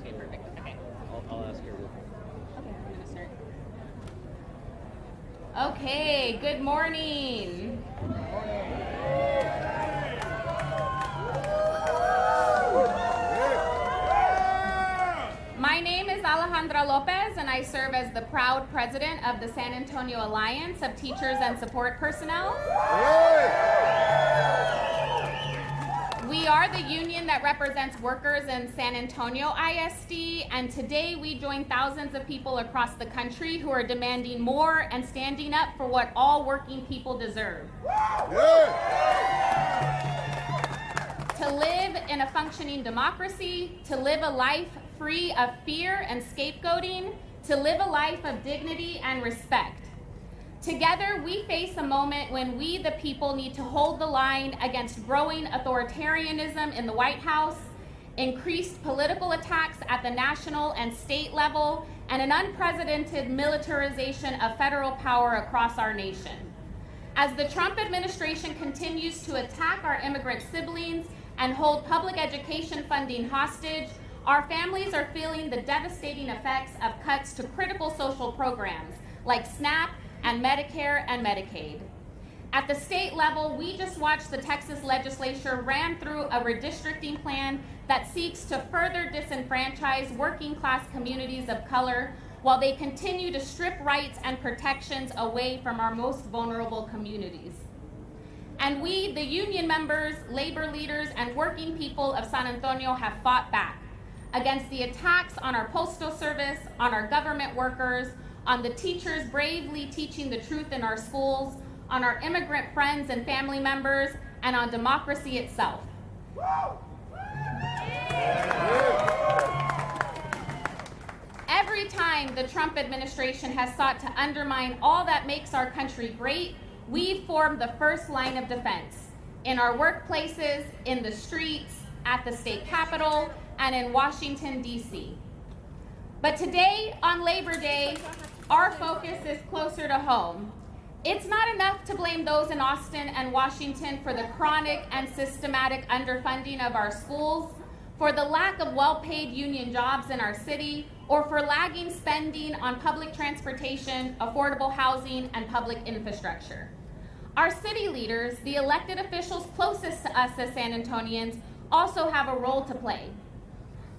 Okay, perfect. Okay. I'll ask her. Okay, I'm gonna start. Okay, good morning. My name is Alejandra Lopez, and I serve as the proud president of the San Antonio Alliance of Teachers and Support Personnel. We are the union that represents workers in San Antonio ISD, and today we join thousands of people across the country who are demanding more and standing up for what all working people deserve. To live in a functioning democracy, to live a life free of fear and scapegoating, to live a life of dignity and respect. Together, we face a moment when we, the people, need to hold the line against growing authoritarianism in the White House, increased political attacks at the national and state level, and an unprecedented militarization of federal power across our nation. As the Trump administration continues to attack our immigrant siblings and hold public education funding hostage, our families are feeling the devastating effects of cuts to critical social programs like SNAP and Medicare and Medicaid. At the state level, we just watched the Texas legislature ram through a redistricting plan that seeks to further disenfranchise working class communities of color while they continue to strip rights and protections away from our most vulnerable communities. And we, the union members, labor leaders, and working people of San Antonio have fought back against the attacks on our postal service, on our government workers, on the teachers bravely teaching the truth in our schools, on our immigrant friends and family members, and on democracy itself. Every time the Trump administration has sought to undermine all that makes our country great, we've formed the first line of defense in our workplaces, in the streets, at the state capitol, and in Washington, D.C. But today, on Labor Day, our focus is closer to home. It's not enough to blame those in Austin and Washington for the chronic and systematic underfunding of our schools, for the lack of well-paid union jobs in our city, or for lagging spending on public transportation, affordable housing, and public infrastructure. Our city leaders, the elected officials closest to us as San Antonians, also have a role to play.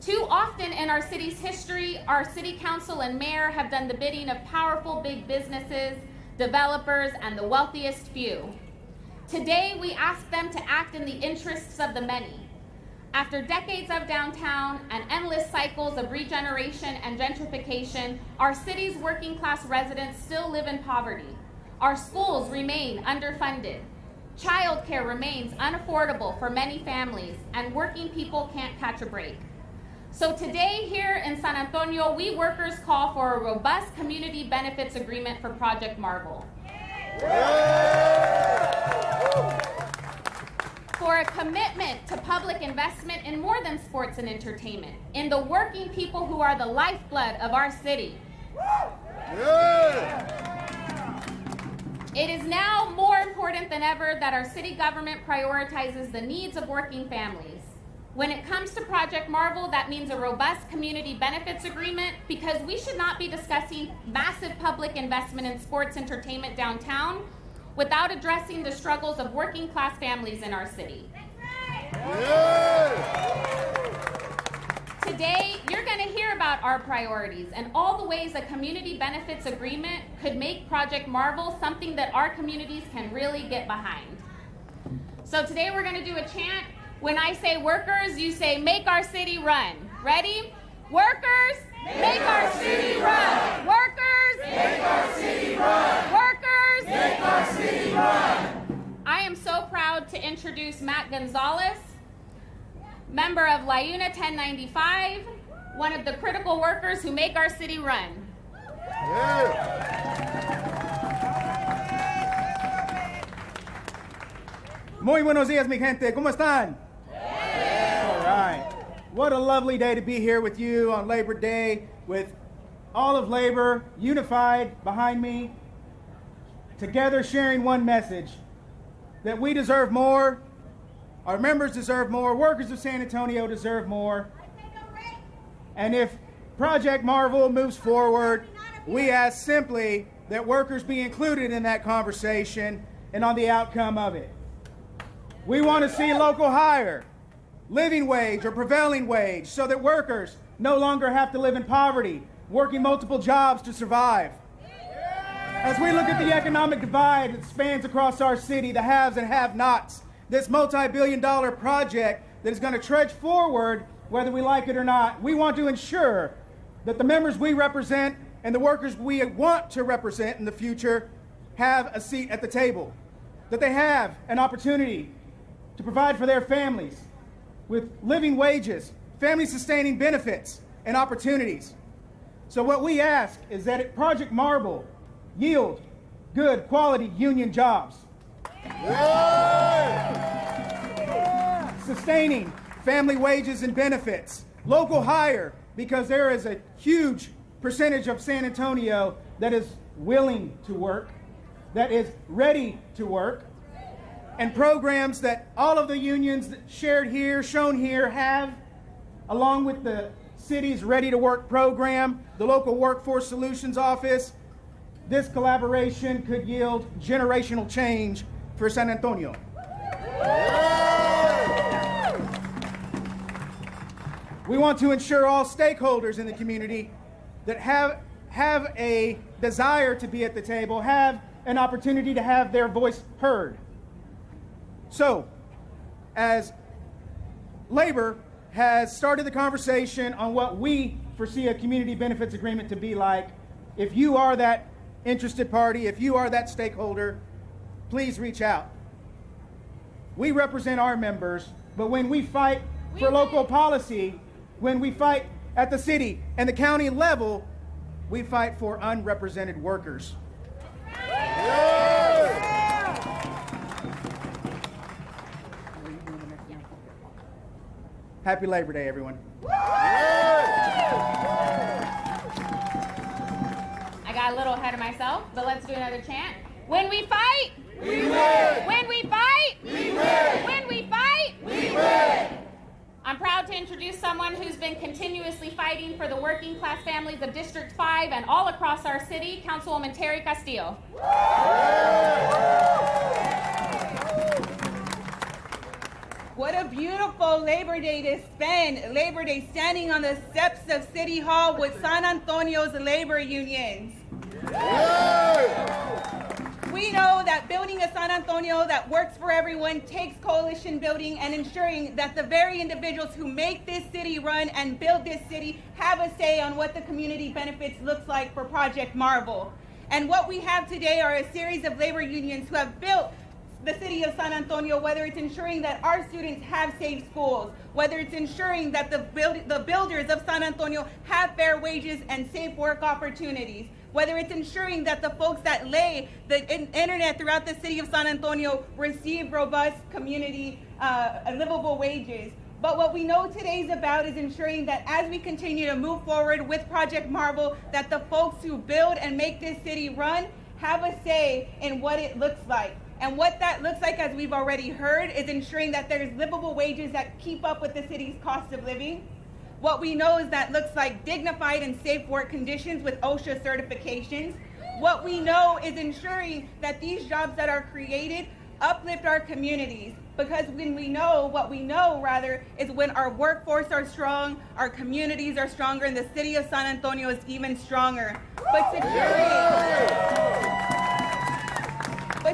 Too often in our city's history, our city council and mayor have done the bidding of powerful big businesses, developers, and the wealthiest few. Today, we ask them to act in the interests of the many. After decades of downtown and endless cycles of regeneration and gentrification, our city's working class residents still live in poverty. Our schools remain underfunded. Childcare remains unaffordable for many families, and working people can't catch a break. So today here in San Antonio, we workers call for a robust community benefits agreement for Project Marvel. For a commitment to public investment in more than sports and entertainment, in the working people who are the lifeblood of our city. It is now more important than ever that our city government prioritizes the needs of working families. When it comes to Project Marvel, that means a robust community benefits agreement, because we should not be discussing massive public investment in sports entertainment downtown without addressing the struggles of working class families in our city. Today, you're going to hear about our priorities and all the ways a community benefits agreement could make Project Marvel something that our communities can really get behind. So today we're going to do a chant. When I say workers, you say, make our city run. Ready? Workers, make our city run. Workers, make our city run. Workers, make our city run. I am so proud to introduce Matt Gonzalez, member of La Una 1095, one of the critical workers who make our city run. Muy buenos días, mi gente. ¿Cómo están? All right. What a lovely day to be here with you on Labor Day, with all of labor unified behind me, together sharing one message, that we deserve more, our members deserve more, workers of San Antonio deserve more, And if Project Marvel moves forward, we ask simply that workers be included in that conversation and on the outcome of it. We want to see local hire, living wage or prevailing wage, so that workers no longer have to live in poverty, working multiple jobs to survive. As we look at the economic divide that spans across our city, the haves and have-nots, this multi-billion-dollar project that is going to trudge forward whether we like it or not, we want to ensure that the members we represent and the workers we want to represent in the future have a seat at the table, that they have an opportunity to provide for their families with living wages, family-sustaining benefits, and opportunities. So what we ask is that at Project Marble yield good quality union jobs. Sustaining family wages and benefits, local hire, because there is a huge percentage of San Antonio that is willing to work, that is ready to work, and programs that all of the unions that shared here, shown here, have, along with the city's Ready to Work program, the local Workforce Solutions Office. This collaboration could yield generational change for San Antonio. We want to ensure all stakeholders in the community that have a desire to be at the table, have an opportunity to have their voice heard. So, as labor has started the conversation on what we foresee a community benefits agreement to be like, if you are that interested party, if you are that stakeholder, please reach out. We represent our members, but when we fight for local policy, when we fight at the city and the county level, we fight for unrepresented workers. Happy Labor Day, everyone. I got a little ahead of myself, but let's do another chant. When we fight, we win. when we fight, We win. when we fight, We win. I'm proud to introduce someone who's been continuously fighting for the working class families of District 5 and all across our city, Councilwoman Terry Castillo. What a beautiful Labor Day to spend. Labor Day standing on the steps of City Hall with San Antonio's labor unions. We know that building a San Antonio that works for everyone takes coalition building and ensuring that the very individuals who make this city run and build this city have a say on what the community benefits looks like for Project Marvel. And what we have today are a series of labor unions who have built the city of San Antonio, whether it's ensuring that our students have safe schools, whether it's ensuring that the builders of San Antonio have fair wages and safe work opportunities, whether it's ensuring that the folks that lay the internet throughout the city of San Antonio receive robust community livable wages. But what we know today is about is ensuring that as we continue to move forward with Project Marvel, that the folks who build and make this city run have a say in what it looks like. And what that looks like, as we've already heard, is ensuring that there's livable wages that keep up with the city's cost of living. What we know is that looks like dignified and safe work conditions with OSHA certifications. What we know is ensuring that these jobs that are created uplift our communities. Because when we know, what we know rather, is when our workforce are strong, our communities are stronger, and the city of San Antonio is even stronger. But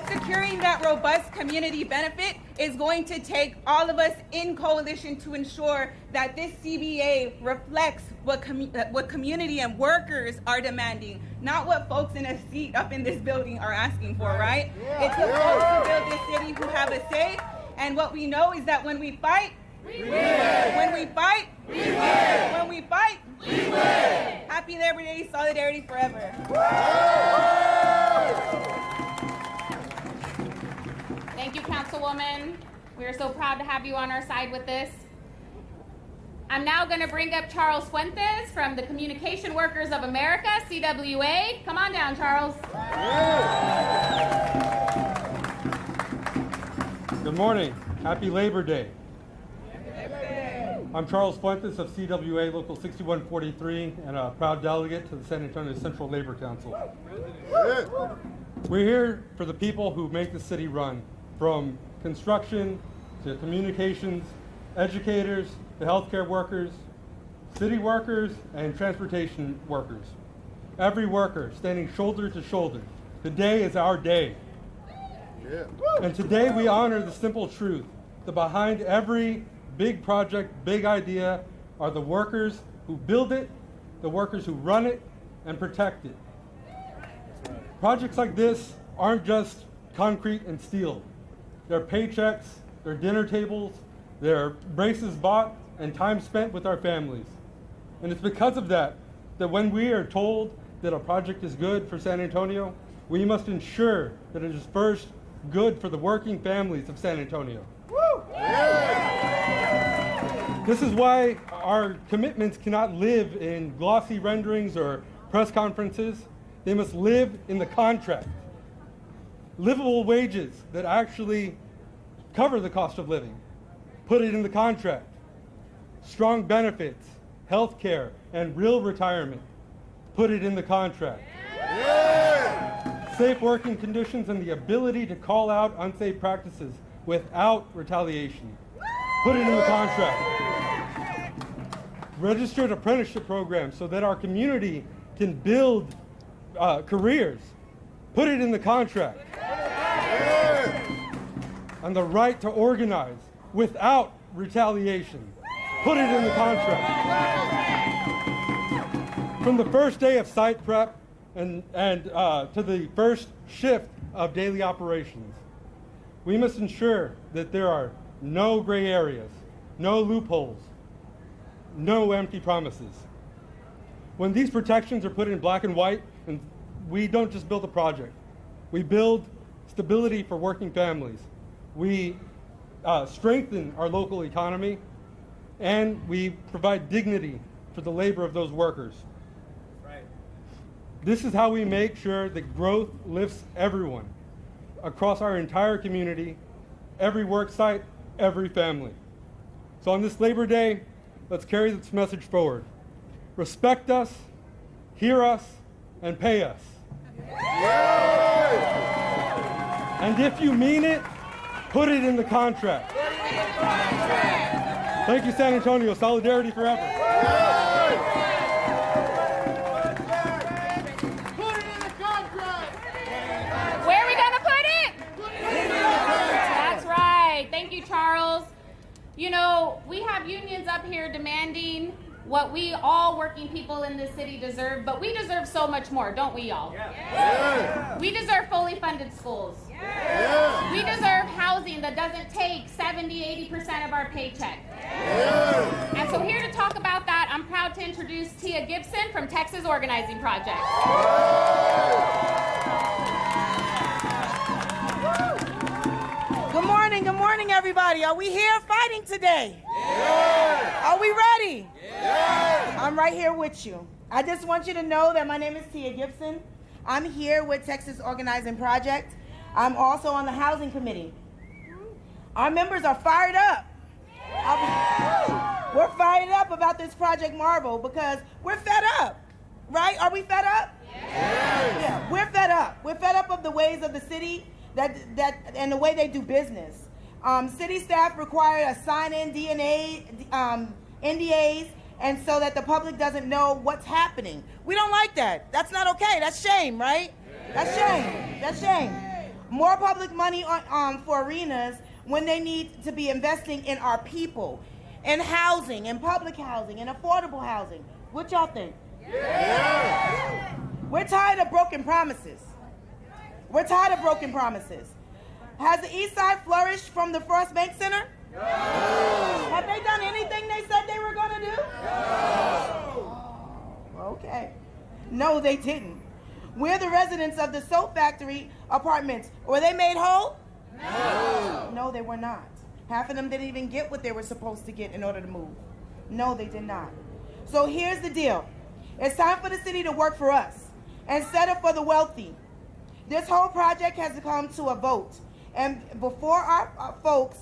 securing that robust community benefit is going to take all of us in coalition to ensure that this CBA reflects what community and workers are demanding, not what folks in a seat up in this building are asking for, right? It's the folks who build this city who have a say, and what we know is that when we fight, we win. When we fight, we win. When we fight, we win. Happy Labor Day, solidarity forever. Thank you, Councilwoman. We are so proud to have you on our side with this. I'm now going to bring up Charles Fuentes from the Communication Workers of America, CWA. Come on down, Charles. Good morning. Happy Labor Day. I'm Charles Fuentes of CWA Local 6143 and a proud delegate to the San Antonio Central Labor Council. We're here for the people who make the city run, from construction to communications, educators, to healthcare workers, city workers, and transportation workers. Every worker standing shoulder to shoulder. Today is our day. And today we honor the simple truth that behind every big project, big idea, are the workers who build it, the workers who run it, and protect it. Projects like this aren't just concrete and steel. They're paychecks, they're dinner tables, they're braces bought, and time spent with our families. And it's because of that when we are told that a project is good for San Antonio, we must ensure that it is first good for the working families of San Antonio. This is why our commitments cannot live in glossy renderings or press conferences. They must live in the contract. Livable wages that actually cover the cost of living. Put it in the contract. Strong benefits, health care, and real retirement. Put it in the contract. Safe working conditions and the ability to call out unsafe practices without retaliation. Put it in the contract. Registered apprenticeship programs so that our community can build careers. Put it in the contract. And the right to organize without retaliation. Put it in the contract. From the first day of site prep and to the first shift of daily operations, we must ensure that there are no gray areas, no loopholes, no empty promises. When these protections are put in black and white, and we don't just build a project, we build stability for working families. We strengthen our local economy, and we provide dignity for the labor of those workers. Right. This is how we make sure that growth lifts everyone across our entire community, every work site, every family. So on this Labor Day, let's carry this message forward. Respect us, hear us, and pay us. And if you mean it, put it in the contract. Thank you, San Antonio. Solidarity forever. Put it in the contract. Where are we going to put it? That's right. Thank you, Charles. You know, we have unions up here demanding what we all working people in this city deserve, but we deserve so much more, don't we, y'all? Yeah. We deserve fully funded schools. Yeah. We deserve housing that doesn't take 70-80% of our paycheck. Yeah. And so here to talk about that, I'm proud to introduce Tia Gibson from Texas Organizing Project. Good morning, everybody. Are we here fighting today? Yeah. Are we ready? Yeah. I'm right here with you. I just want you to know that my name is Tia Gibson. I'm here with Texas Organizing Project. I'm also on the Housing Committee. Our members are fired up. We're fired up about this Project Marvel because we're fed up, right? Are we fed up? Yeah, we're fed up. We're fed up of the ways of the city that and the way they do business. City staff require to sign in NDAs, and so that the public doesn't know what's happening. We don't like that. That's not okay. That's shame, right? That's shame. That's shame. More public money for arenas when they need to be investing in our people, in housing, in public housing, in affordable housing. What y'all think? Yeah. We're tired of broken promises. We're tired of broken promises. Has the East Side flourished from the First Bank Center? No. Have they done anything they said they were going to do? No. Okay. No, they didn't. We're the residents of the soap factory apartments. Were they made whole? No. No, they were not. Half of them didn't even get what they were supposed to get in order to move. No, they did not. So here's the deal. It's time for the city to work for us instead of for the wealthy. This whole project has come to a vote. And before our folks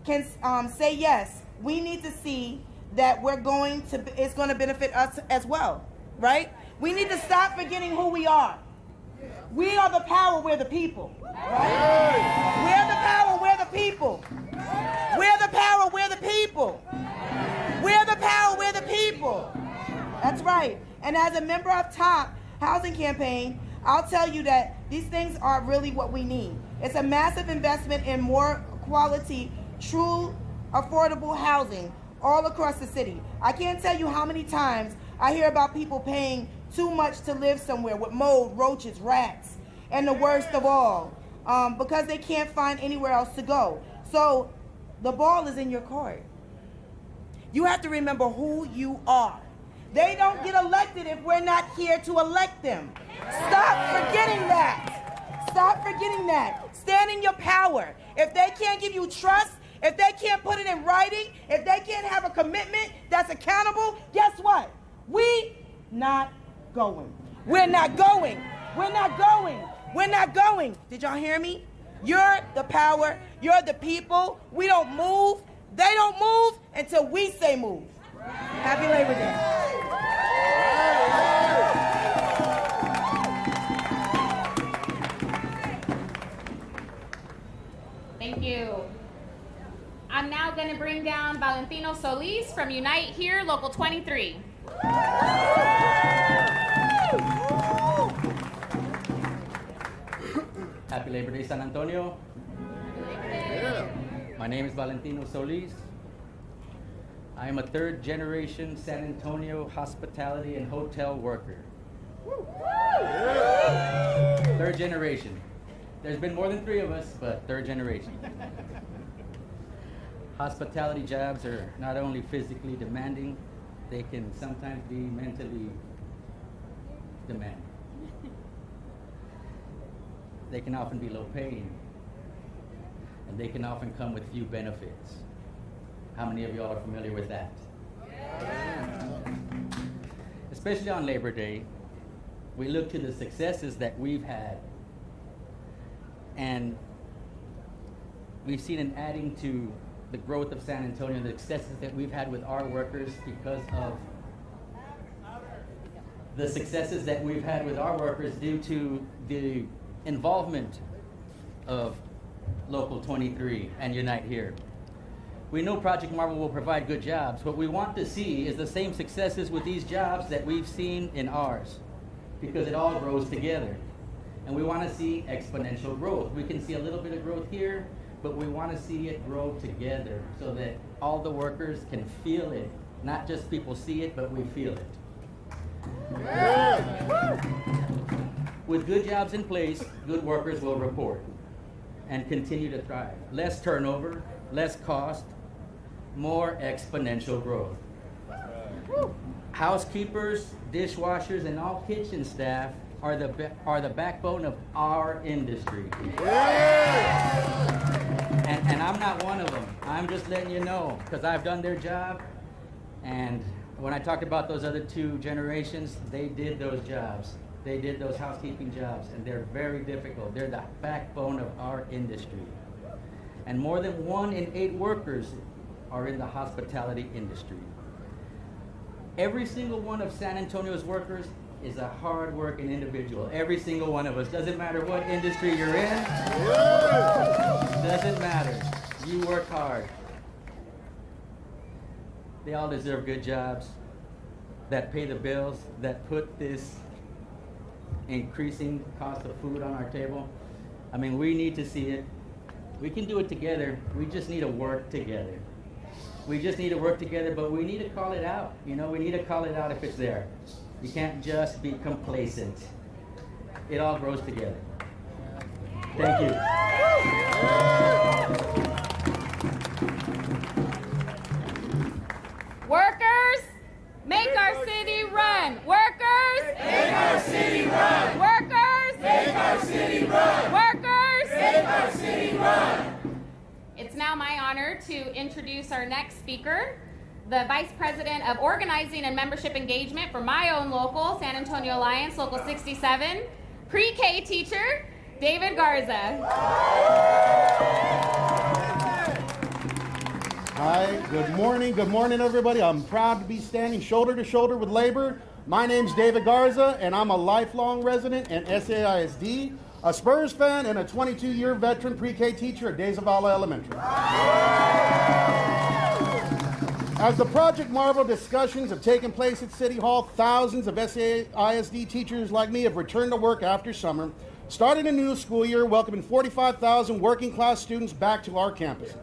can say yes, we need to see that it's going to benefit us as well, right? We need to stop forgetting who we are. We are the power, we're the people, right? We're the power, we're the people. We're the power, we're the people. We're the power, we're the people. That's right. And as a member of TOP Housing Campaign, I'll tell you that these things are really what we need. It's a massive investment in more quality, true, affordable housing all across the city. I can't tell you how many times I hear about people paying too much to live somewhere with mold, roaches, rats, and the worst of all, because they can't find anywhere else to go. So the ball is in your court. You have to remember who you are. They don't get elected if we're not here to elect them. Stop forgetting that. Stop forgetting that. Stand in your power. If they can't give you trust, if they can't put it in writing, if they can't have a commitment that's accountable, guess what? We not going. We're not going. We're not going. We're not going. Did y'all hear me? You're the power. You're the people. We don't move. They don't move until we say move. Happy Labor Day. Thank you. I'm now going to bring down Valentino Solis from Unite Here, Local 23. Happy Labor Day, San Antonio. My name is Valentino Solis. I am a third-generation San Antonio hospitality and hotel worker. Third generation. There's been more than 3 of us, but third generation. Hospitality jobs are not only physically demanding, they can sometimes be mentally demanding. They can often be low paying, and they can often come with few benefits. How many of y'all are familiar with that? Especially on Labor Day, we look to the successes that we've had, and we've seen an adding to the growth of San Antonio, the successes that we've had with our workers because of the successes that we've had with our workers due to the involvement of Local 23 and Unite Here. We know Project Marvel will provide good jobs. What we want to see is the same successes with these jobs that we've seen in ours, because it all grows together. And we want to see exponential growth. We can see a little bit of growth here, but we want to see it grow together so that all the workers can feel it. Not just people see it, but we feel it. With good jobs in place, good workers will report and continue to thrive. Less turnover, less cost, more exponential growth. Housekeepers, dishwashers, and all kitchen staff are the backbone of our industry. And I'm not one of them. I'm just letting you know, because I've done their job, and when I talked about those other 2 generations, they did those jobs. They did those housekeeping jobs, and they're very difficult. They're the backbone of our industry. And more than 1 in 8 workers are in the hospitality industry. Every single one of San Antonio's workers is a hard-working individual. Every single one of us. Doesn't matter what industry you're in. Doesn't matter. You work hard. They all deserve good jobs that pay the bills, that put this increasing cost of food on our table. I mean, we need to see it. We can do it together. We just need to work together. We just need to work together, but we need to call it out. You know, we need to call it out if it's there. You can't just be complacent. It all grows together. Thank you. Workers, make our city run. Workers, Make our city run. workers, Make our city run. workers. Make our city run. It's now my honor to introduce our next speaker, the Vice President of Organizing and Membership Engagement for my own local, San Antonio Alliance, Local 67, pre-K teacher, David Garza. Hi, good morning everybody. I'm proud to be standing shoulder to shoulder with labor. My name's David Garza and I'm a lifelong resident in SAISD, a Spurs fan and a 22-year veteran pre-K teacher at De Zavala Elementary. As the Project Marvel discussions have taken place at City Hall, thousands of SAISD teachers like me have returned to work after summer, started a new school year welcoming 45,000 working class students back to our campuses.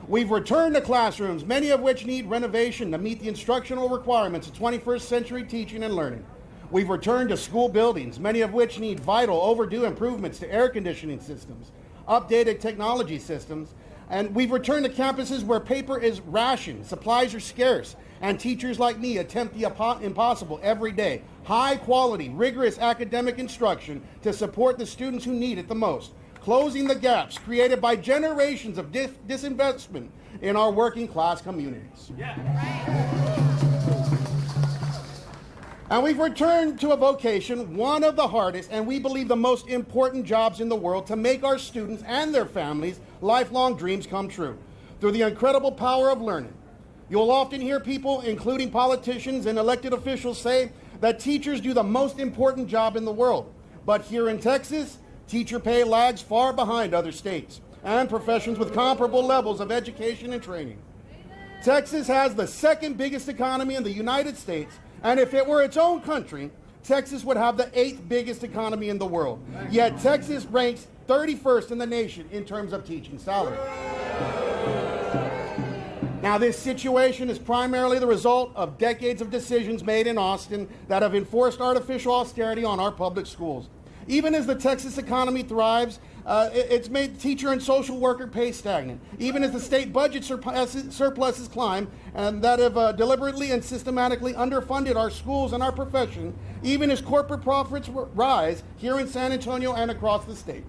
We've returned to classrooms, many of which need renovation to meet the instructional requirements of 21st century teaching and learning. We've returned to school buildings, many of which need vital, overdue improvements to air conditioning systems, updated technology systems, and we've returned to campuses where paper is rationed, supplies are scarce, and teachers like me attempt the impossible every day. High quality, rigorous academic instruction to support the students who need it the most, closing the gaps created by generations of disinvestment in our working class communities. And we've returned to a vocation, one of the hardest and we believe the most important jobs in the world to make our students and their families' lifelong dreams come true through the incredible power of learning. You'll often hear people, including politicians and elected officials, say that teachers do the most important job in the world. But here in Texas, teacher pay lags far behind other states and professions with comparable levels of education and training. Texas has the second biggest economy in the United States, and if it were its own country, Texas would have the 8th biggest economy in the world. Yet Texas ranks 31st in the nation in terms of teaching salary. Now, this situation is primarily the result of decades of decisions made in Austin that have enforced artificial austerity on our public schools. Even as the Texas economy thrives, it's made teacher and social worker pay stagnant. Even as the state budget surpluses climb and that have deliberately and systematically underfunded our schools and our profession, even as corporate profits rise here in San Antonio and across the state.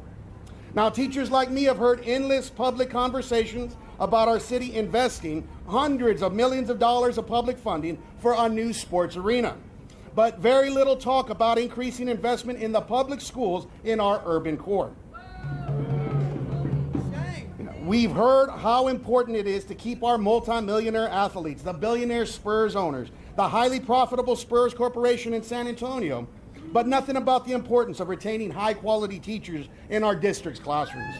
Now, teachers like me have heard endless public conversations about our city investing hundreds of millions of dollars of public funding for a new sports arena, but very little talk about increasing investment in the public schools in our urban core. We've heard how important it is to keep our multimillionaire athletes, the billionaire Spurs owners, the highly profitable Spurs Corporation in San Antonio, but nothing about the importance of retaining high-quality teachers in our district's classrooms.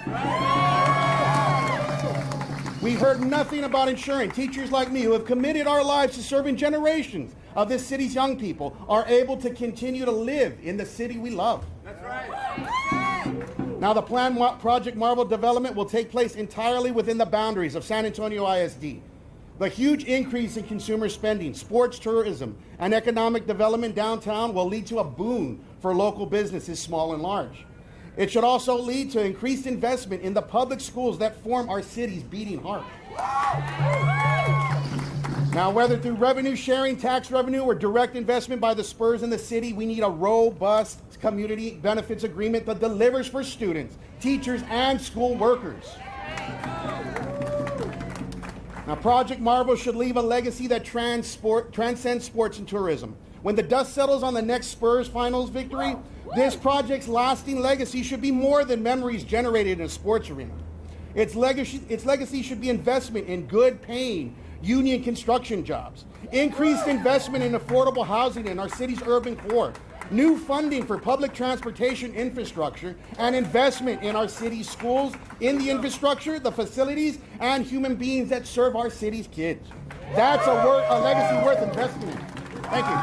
We've heard nothing about ensuring teachers like me who have committed our lives to serving generations of this city's young people are able to continue to live in the city we love. That's right. Now, the planned Project Marvel development will take place entirely within the boundaries of San Antonio ISD. The huge increase in consumer spending, sports tourism, and economic development downtown will lead to a boon for local businesses, small and large. It should also lead to increased investment in the public schools that form our city's beating heart. Now, whether through revenue sharing, tax revenue, or direct investment by the Spurs in the city, we need a robust community benefits agreement that delivers for students, teachers, and school workers. Now, Project Marvel should leave a legacy that transcends sports and tourism. When the dust settles on the next Spurs finals victory, this project's lasting legacy should be more than memories generated in a sports arena. Its legacy should be investment in good paying union construction jobs, increased investment in affordable housing in our city's urban core, new funding for public transportation infrastructure, and investment in our city's schools, in the infrastructure, the facilities, and human beings that serve our city's kids. That's a legacy worth investing in. Thank you.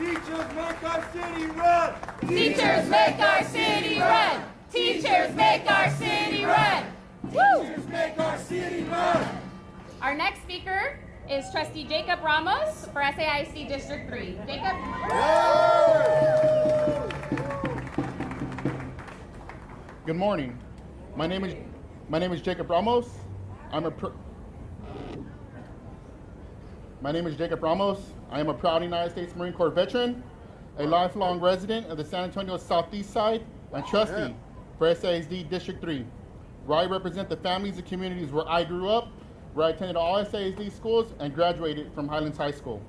Teachers make our city run. Teachers make our city run. Teachers make our city run. Woo! Teachers make our city run. Our next speaker is Trustee Jacob Ramos for SAIC District 3. Jacob? Good morning. My name is Jacob Ramos. My name is Jacob Ramos. I am a proud United States Marine Corps veteran, a lifelong resident of the San Antonio Southeast Side, and trustee for SAISD District 3, where I represent the families and communities where I grew up, where I attended all SAISD schools and graduated from Highlands High School.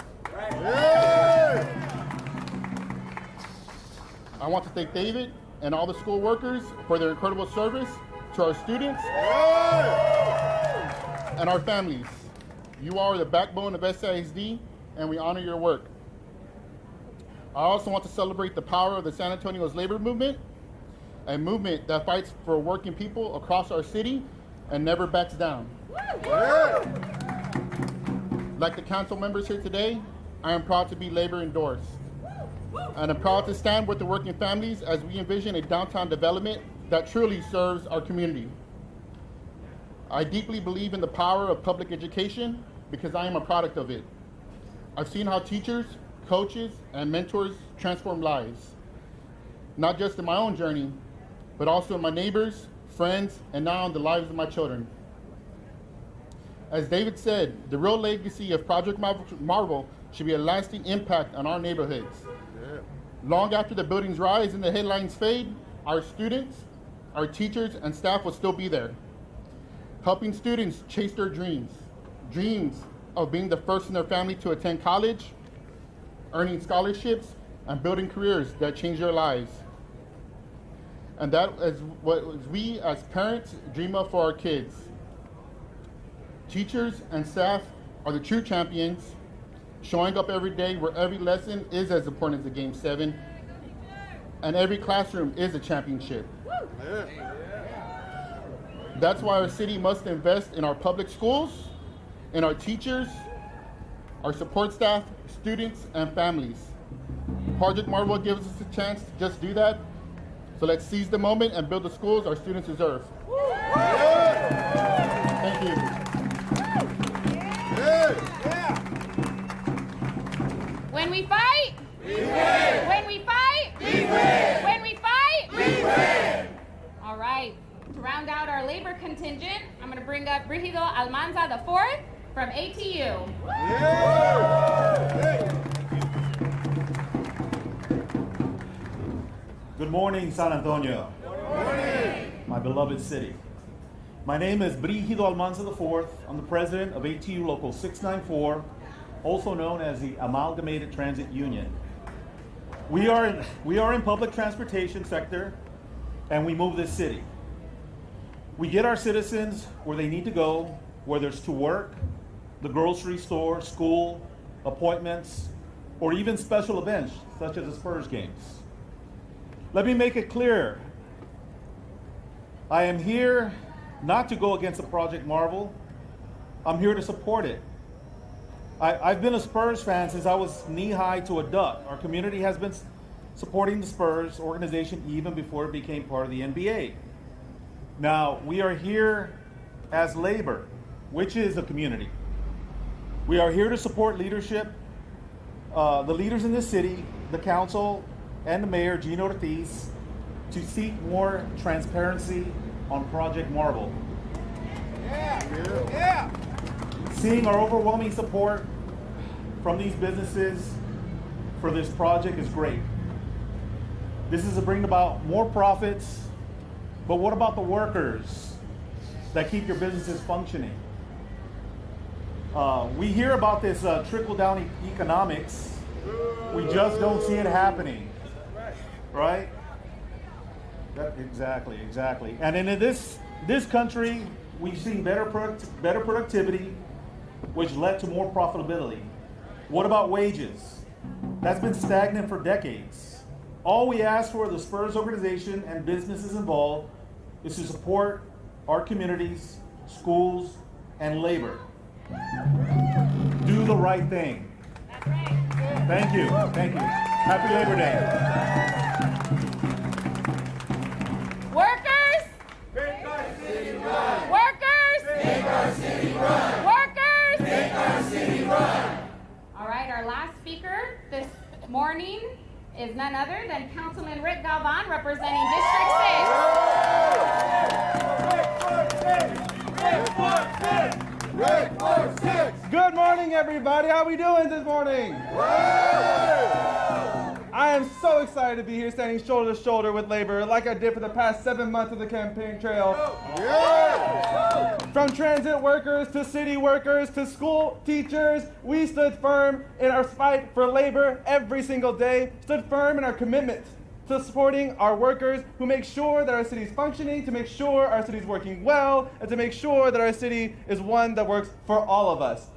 I want to thank David and all the school workers for their incredible service to our students and our families. You are the backbone of SISD, and we honor your work. I also want to celebrate the power of the San Antonio's labor movement, a movement that fights for working people across our city and never backs down. Like the council members here today, I am proud to be labor endorsed. And I'm proud to stand with the working families as we envision a downtown development that truly serves our community. I deeply believe in the power of public education because I am a product of it. I've seen how teachers, coaches, and mentors transform lives, not just in my own journey, but also in my neighbors, friends, and now in the lives of my children. As David said, the real legacy of Project Marvel should be a lasting impact on our neighborhoods. Long after the buildings rise and the headlines fade, our students, our teachers, and staff will still be there, helping students chase their dreams of being the first in their family to attend college, earning scholarships, and building careers that change their lives. And that is what we as parents dream of for our kids. Teachers and staff are the true champions, showing up every day where every lesson is as important as a Game 7, and every classroom is a championship. That's why our city must invest in our public schools, in our teachers, our support staff, students, and families. Project Marvel gives us a chance to just do that, so let's seize the moment and build the schools our students deserve. Thank you. When we fight, we win. When we fight, we win. When we fight, we win. All right. To round out our labor contingent, I'm going to bring up Brigido Almanza IV from ATU. Good morning, San Antonio. Good morning. My beloved city. My name is Brigido Almanza IV. I'm the president of ATU Local 694, also known as the Amalgamated Transit Union. We are in public transportation sector, and we move this city. We get our citizens where they need to go, whether it's to work, the grocery store, school, appointments, or even special events such as the Spurs games. Let me make it clear. I am here not to go against the Project Marvel. I'm here to support it. I've been a Spurs fan since I was knee-high to a duck. Our community has been supporting the Spurs organization even before it became part of the NBA. Now, we are here as labor, which is a community. We are here to support leadership, the leaders in this city, the council, and the mayor, Gino Ortiz, to seek more transparency on Project Marvel. Seeing our overwhelming support from these businesses for this project is great. This is to bring about more profits, but what about the workers that keep your businesses functioning? We hear about this trickle-down economics. We just don't see it happening, right? Exactly. And in this country, we've seen better productivity, which led to more profitability. What about wages? That's been stagnant for decades. All we ask for the Spurs organization and businesses involved is to support our communities, schools, and labor. Do the right thing. That's right. Thank you. Happy Labor Day. Workers! Make our city run! Workers! Make our city run! Workers! Make our city run! All right, our last speaker this morning is none other than Councilman Rick Galvan, representing District 6. Good morning, everybody. How we doing this morning? I am so excited to be here standing shoulder to shoulder with labor like I did for the past 7 months of the campaign trail. From transit workers to city workers to school teachers, we stood firm in our fight for labor every single day, stood firm in our commitment to supporting our workers who make sure that our city is functioning, to make sure our city is working well, and to make sure that our city is one that works for all of us.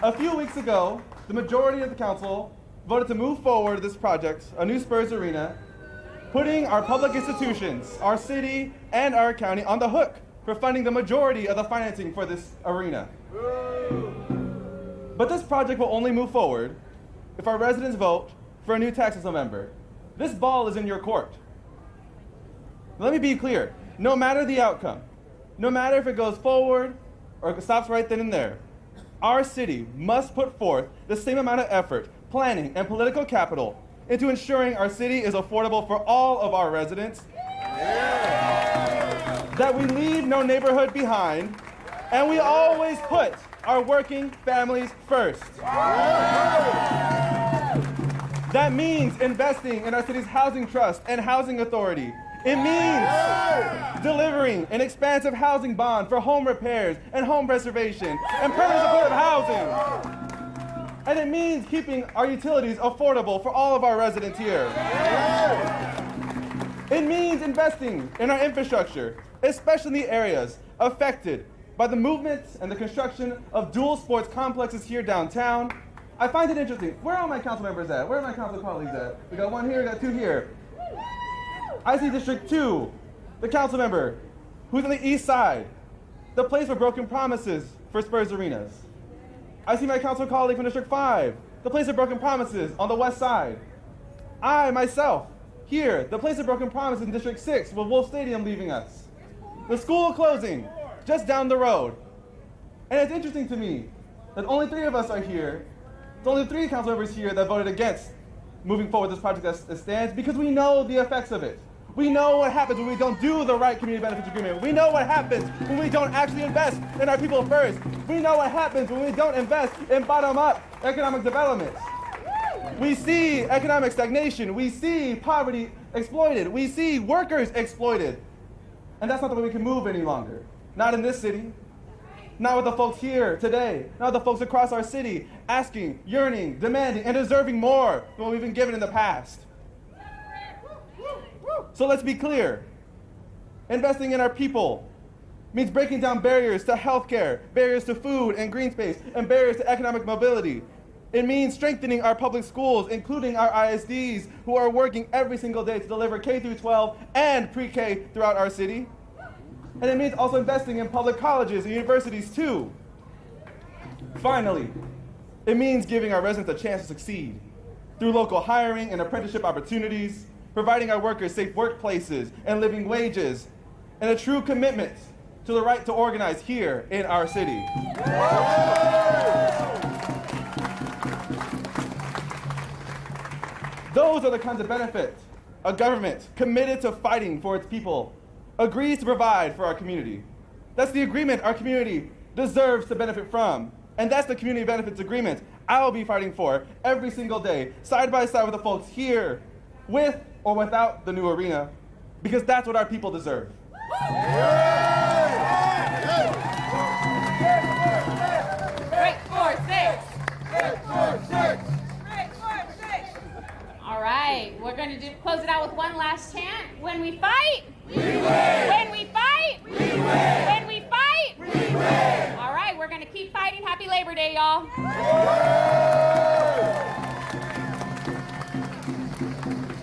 A few weeks ago, the majority of the council voted to move forward this project, a new Spurs Arena, putting our public institutions, our city, and our county on the hook for funding the majority of the financing for this arena. But this project will only move forward if our residents vote for a new tax council member. This ball is in your court. Let me be clear, no matter the outcome, no matter if it goes forward or if it stops right then and there, our city must put forth the same amount of effort, planning, and political capital into ensuring our city is affordable for all of our residents, that we leave no neighborhood behind, and we always put our working families first. That means investing in our city's housing trust and housing authority. It means delivering an expansive housing bond for home repairs and home preservation and permanent supportive housing. And it means keeping our utilities affordable for all of our residents here. It means investing in our infrastructure, especially in the areas affected by the movement and the construction of dual sports complexes here downtown. I find it interesting. Where are my council members at? Where are my council colleagues at? We got one here, we got two here. I see District 2, the council member, who's on the east side, the place for broken promises for Spurs Arenas. I see my council colleague from District 5, the place of broken promises on the west side. I, myself, here, the place of broken promises in District 6 with Wolf Stadium leaving us. The school closing just down the road. And it's interesting to me that only 3 of us are here. There's only 3 council members here that voted against moving forward this project as it stands because we know the effects of it. We know what happens when we don't do the right community benefits agreement. We know what happens when we don't actually invest in our people first. We know what happens when we don't invest in bottom-up economic development. We see economic stagnation. We see poverty exploited. We see workers exploited. And that's not the way we can move any longer. Not in this city. Not with the folks here today. Not with the folks across our city asking, yearning, demanding, and deserving more than what we've been given in the past. So let's be clear. Investing in our people means breaking down barriers to healthcare, barriers to food and green space, and barriers to economic mobility. It means strengthening our public schools, including our ISDs, who are working every single day to deliver K through 12 and pre-K throughout our city. And it means also investing in public colleges and universities too. Finally, it means giving our residents a chance to succeed through local hiring and apprenticeship opportunities, providing our workers safe workplaces and living wages, and a true commitment to the right to organize here in our city. Those are the kinds of benefits a government committed to fighting for its people agrees to provide for our community. That's the agreement our community deserves to benefit from. And that's the community benefits agreement I'll be fighting for every single day, side by side with the folks here, with or without the new arena, because that's what our people deserve. All right, we're going to close it out with one last chant. When we fight, we win. When we fight, we win. When we fight, we win. All right, we're going to keep fighting. Happy Labor Day, y'all.